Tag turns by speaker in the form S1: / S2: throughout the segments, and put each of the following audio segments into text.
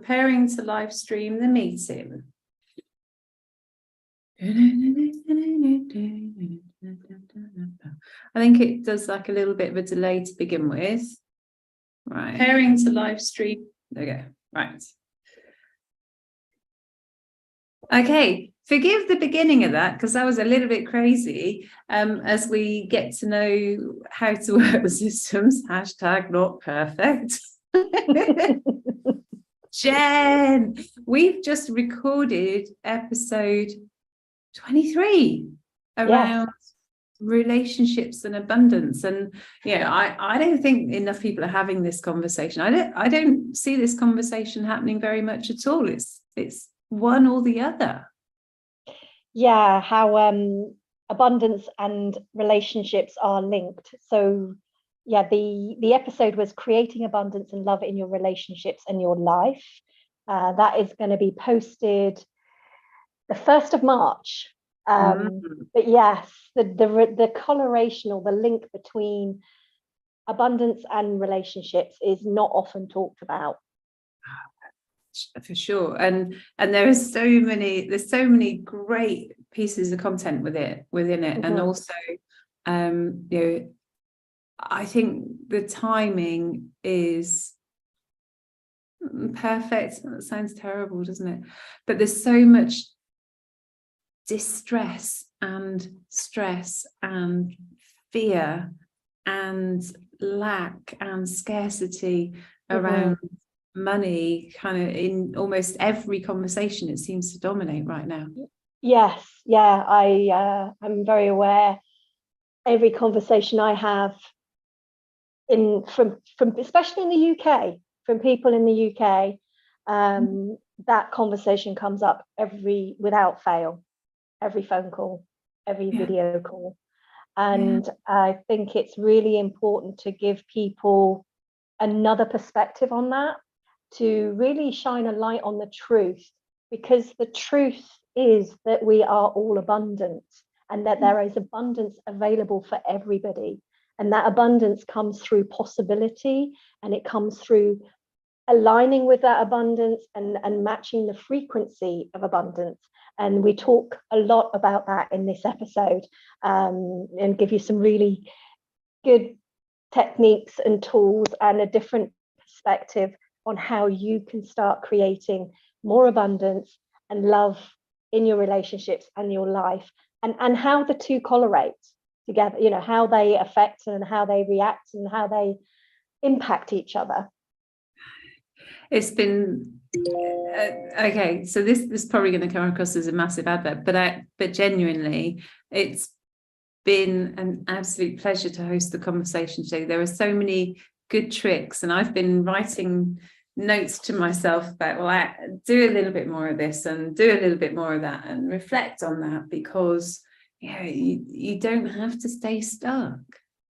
S1: preparing to live stream the meeting. I think it does like a little bit of a delay to begin with. Right. Preparing to live stream. There we go. Right. Okay. Forgive the beginning of that because that was a little bit crazy. As we get to know how to work the systems, hashtag not perfect. Jen, we've just recorded episode 23 around relationships and abundance, and I don't think enough people are having this conversation. I don't see this conversation happening very much at all. It's one or the other.
S2: Yeah, how abundance and relationships are linked. So yeah, the episode was creating abundance and love in your relationships and your life. That is going to be posted the 1st of March. But yes, the correlation or the link between abundance and relationships is not often talked about.
S1: For sure, and there's so many great pieces of content within it, and also I think the timing is perfect. That sounds terrible, doesn't it? But there's so much distress and stress and fear and lack and scarcity around money, kind of in almost every conversation. It seems to dominate right now.
S2: Yes, I'm very aware. Every conversation I have from especially in the UK, from people in the UK, that conversation comes up without fail, every phone call, every video call. And I think it's really important to give people another perspective on that, to really shine a light on the truth, because the truth is that we are all abundant and that there is abundance available for everybody. And that abundance comes through possibility, and it comes through aligning with that abundance and matching the frequency of abundance. And we talk a lot about that in this episode, and give you some really good techniques and tools and a different perspective on how you can start creating more abundance and love in your relationships and your life, and how the two correlate together, how they affect and how they react and how they impact each other.
S1: It's been okay, so this is probably going to come across as a massive advert, but genuinely it's been an absolute pleasure to host the conversation today. There are so many good tricks, and I've been writing notes to myself about, I do a little bit more of this and do a little bit more of that and reflect on that, because you don't have to stay stuck.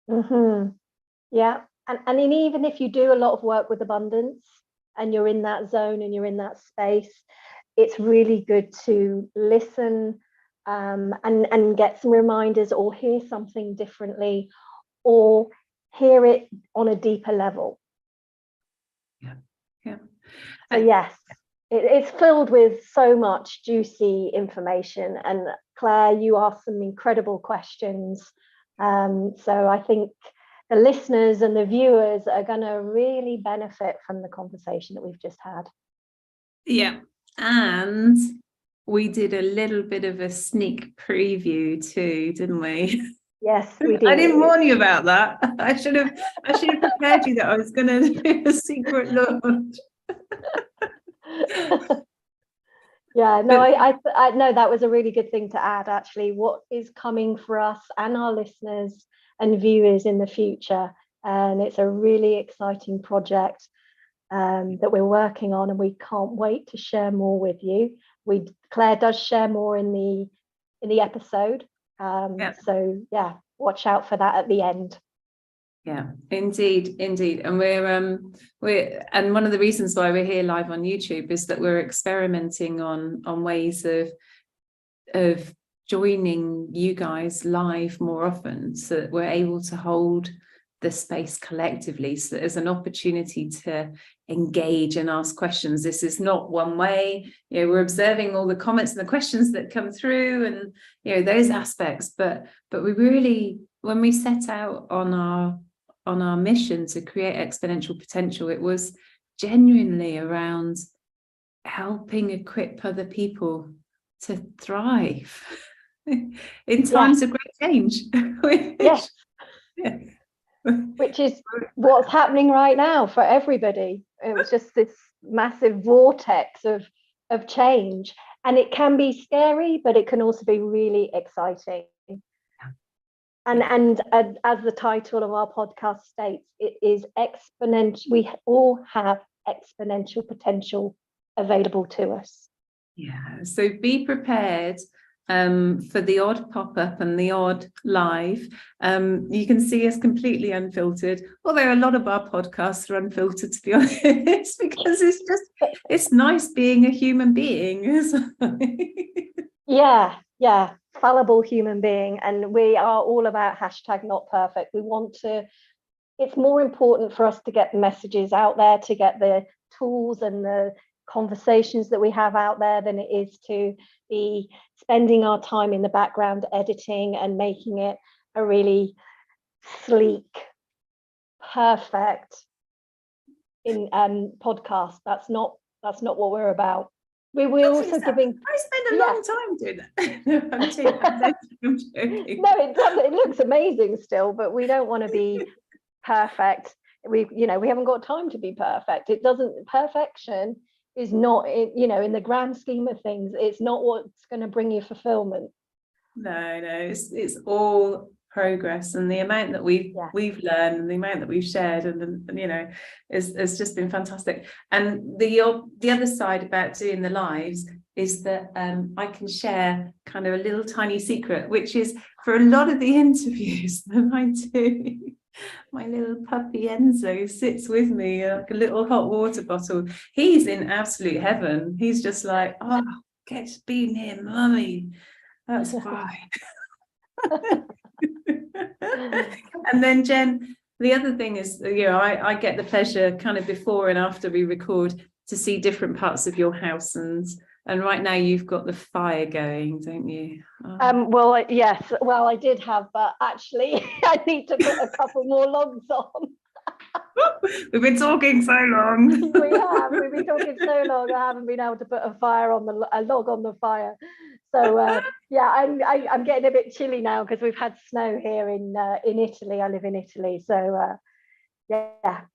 S2: Yeah, and even if you do a lot of work with abundance and you're in that zone and you're in that space, it's really good to listen and get some reminders, or hear something differently, or hear it on a deeper level. So yes, it's filled with so much juicy information. And Claire, you asked some incredible questions. So I think the listeners and the viewers are going to really benefit from the conversation that we've just had. Yeah.
S1: And we did a little bit of a sneak preview too, didn't we?
S2: Yes, we did.
S1: I didn't warn you about that. I should have prepared you that I was going to do a secret launch.
S2: Yeah, no, I know that was a really good thing to add, actually. What is coming for us and our listeners and viewers in the future, and it's a really exciting project that we're working on, and we can't wait to share more with you. Claire does share more in the episode, so yeah, watch out for that at the end.
S1: Yeah, indeed. And we're and one of the reasons why we're here live on YouTube is that we're experimenting on ways of joining you guys live more often, so that we're able to hold the space collectively, so there's an opportunity to engage and ask questions. This is not one way, we're observing all the comments and the questions that come through, and those aspects, but we really, when we set out on our mission to create exponential potential, it was genuinely around helping equip other people to thrive in times of great change.
S2: Yes. Which is what's happening right now for everybody. It was just this massive vortex of change, and it can be scary, but it can also be really exciting. And as the title of our podcast states, it is exponential. We all have exponential potential available to us.
S1: Yeah, so be prepared for the odd pop-up and the odd live. You can see us completely unfiltered, although a lot of our podcasts are unfiltered, to be honest, because it's nice being a human being.
S2: Yeah, fallible human being, and we are all about #NotPerfect. We want to, it's more important for us to get the messages out there, to get the tools and the conversations that we have out there, than it is to be spending our time in the background editing and making it a really sleek, perfect podcast. That's not what we're about. We're also giving.
S1: I spend a long time doing that. I'm joking.
S2: No, it doesn't. It looks amazing still, but we don't want to be perfect. We haven't got time to be perfect. It doesn't. Perfection is not, in the grand scheme of things, it's not what's going to bring you fulfillment.
S1: No, it's all progress, and the amount that we've learned, and the amount that we've shared, and it's just been fantastic. And the other side about doing the lives is that I can share kind of a little tiny secret, which is for a lot of the interviews that I do, my little puppy Enzo sits with me like a little hot water bottle. He's in absolute heaven. He's just like, oh, get to be near mummy, that's fine. And then Jen, the other thing is, I get the pleasure kind of before and after we record to see different parts of your house, and right now you've got the fire going, don't you?
S2: Well, yes. Well, I did have, but actually I need to put a couple more logs on.
S1: We've been talking so long.
S2: We've been talking so long. I haven't been able to put a log on the fire. So I'm getting a bit chilly now because we've had snow here in Italy. I live in Italy, so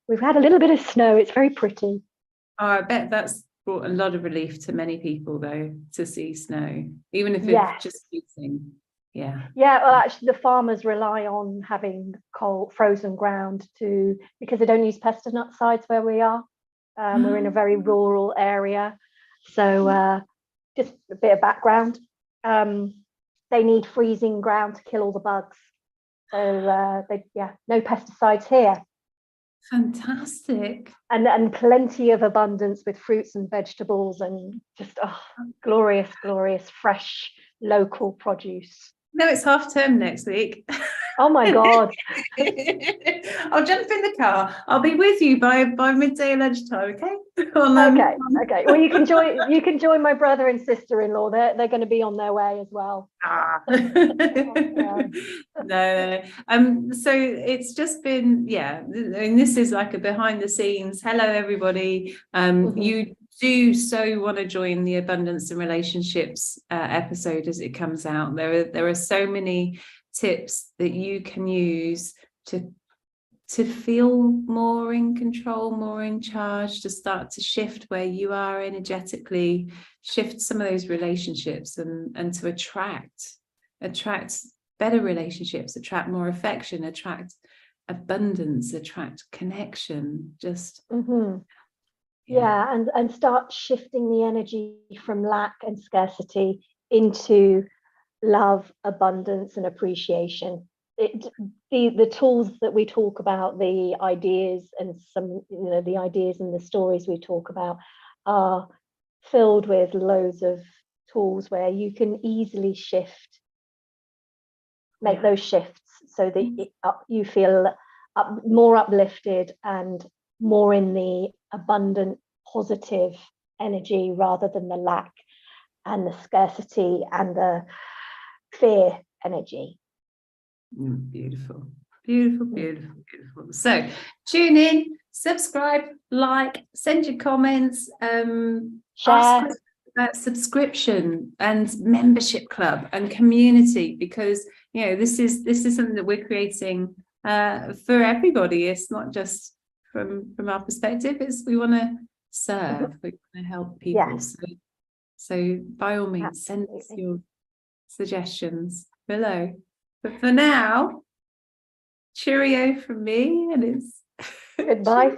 S2: we've had a little bit of snow. It's very pretty.
S1: Oh, I bet that's brought a lot of relief to many people, though, to see snow, even if it's just freezing. Yeah, well,
S2: actually the farmers rely on having cold frozen ground because they don't use pesticides where we are. We're in a very rural area, so just a bit of background, they need freezing ground to kill all the bugs, so no pesticides here.
S1: Fantastic.
S2: And plenty of abundance with fruits and vegetables, and just glorious fresh local produce.
S1: No, it's half term next week.
S2: Oh my God.
S1: I'll jump in the car. I'll be with you by midday lunchtime, okay?
S2: Okay. Well, you can join my brother and sister-in-law. They're going to be on their way as well.
S1: No. So it's just been, and this is like a behind the scenes. Hello, everybody. You do so want to join the Abundance and Relationships episode as it comes out. There are so many tips that you can use to feel more in control, more in charge, to start to shift where you are energetically, shift some of those relationships, and to attract better relationships, attract more affection, attract abundance, attract connection, just
S2: and start shifting the energy from lack and scarcity into love, abundance, and appreciation. The tools that we talk about, the ideas and the ideas and the stories we talk about are filled with loads of tools where you can easily make those shifts so that you feel more uplifted and more in the abundant, positive energy rather than the lack and the scarcity and the fear energy.
S1: Beautiful, beautiful, beautiful, beautiful. So tune in, subscribe, like, send your comments,
S2: Share.
S1: ask us about subscription and membership club and community, because this is something that we're creating for everybody. It's not just from our perspective, it's we want to serve, we want to help people. So by all means, send us your suggestions below. But for now, cheerio from me, and it's
S2: goodbye.